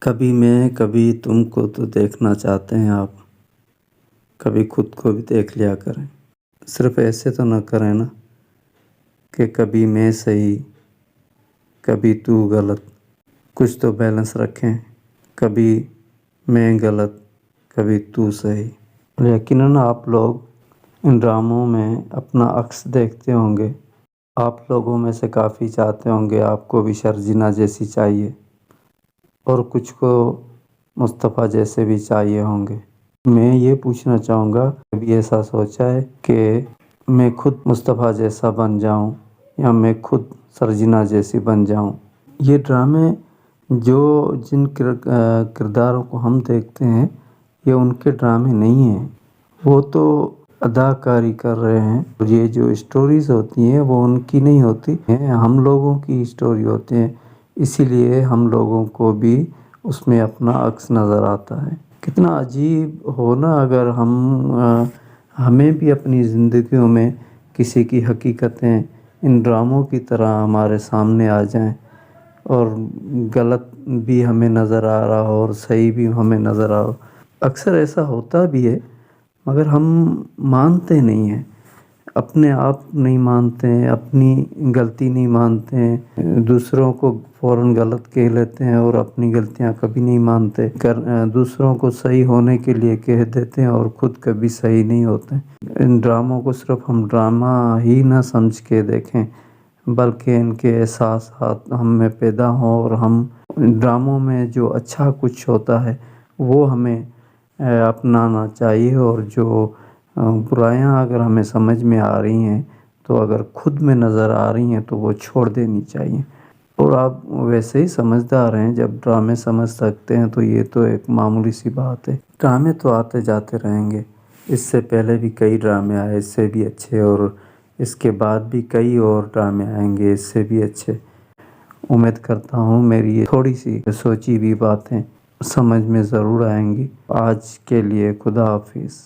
کبھی میں کبھی تم کو تو دیکھنا چاہتے ہیں آپ، کبھی خود کو بھی دیکھ لیا کریں۔ صرف ایسے تو نہ کریں نا کہ کبھی میں صحیح کبھی تو غلط، کچھ تو بیلنس رکھیں، کبھی میں غلط کبھی تو صحیح۔ یقیناً آپ لوگ ان ڈراموں میں اپنا عکس دیکھتے ہوں گے۔ آپ لوگوں میں سے کافی چاہتے ہوں گے آپ کو بھی شرجینا جیسی چاہیے، اور کچھ کو مصطفیٰ جیسے بھی چاہیے ہوں گے۔ میں یہ پوچھنا چاہوں گا، کبھی ایسا سوچا ہے کہ میں خود مصطفیٰ جیسا بن جاؤں یا میں خود شرجینا جیسی بن جاؤں؟ یہ ڈرامے جن کرداروں کو ہم دیکھتے ہیں یہ ان کے ڈرامے نہیں ہیں، وہ تو اداکاری کر رہے ہیں۔ یہ جو اسٹوریز ہوتی ہیں وہ ان کی نہیں ہوتی، ہم لوگوں کی اسٹوری ہوتی ہیں، اسی لیے ہم لوگوں کو بھی اس میں اپنا عکس نظر آتا ہے۔ کتنا عجیب ہو نا اگر ہمیں بھی اپنی زندگیوں میں کسی کی حقیقتیں ان ڈراموں کی طرح ہمارے سامنے آ جائیں، اور غلط بھی ہمیں نظر آ رہا ہو اور صحیح بھی ہمیں نظر آ رہا ہو۔ اکثر ایسا ہوتا بھی ہے مگر ہم مانتے نہیں ہیں، اپنے آپ نہیں مانتے ہیں، اپنی غلطی نہیں مانتے ہیں، دوسروں کو فوراً غلط کہہ لیتے ہیں اور اپنی غلطیاں کبھی نہیں مانتے، دوسروں کو صحیح ہونے کے لیے کہہ دیتے ہیں اور خود کبھی صحیح نہیں ہوتے۔ ان ڈراموں کو صرف ہم ڈرامہ ہی نہ سمجھ کے دیکھیں، بلکہ ان کے احساسات ہم میں پیدا ہوں، اور ہم ڈراموں میں جو اچھا کچھ ہوتا ہے وہ ہمیں اپنانا چاہیے، اور جو برائیاں اگر ہمیں سمجھ میں آ رہی ہیں تو اگر خود میں نظر آ رہی ہیں تو وہ چھوڑ دینی چاہیے۔ اور آپ ویسے ہی سمجھدار ہیں، جب ڈرامے سمجھ سکتے ہیں تو یہ تو ایک معمولی سی بات ہے۔ ڈرامے تو آتے جاتے رہیں گے، اس سے پہلے بھی کئی ڈرامے آئے اس سے بھی اچھے، اور اس کے بعد بھی کئی اور ڈرامے آئیں گے اس سے بھی اچھے۔ امید کرتا ہوں میری یہ تھوڑی سی سوچی ہوئی باتیں سمجھ میں ضرور آئیں گی۔ آج کے لیے خدا حافظ۔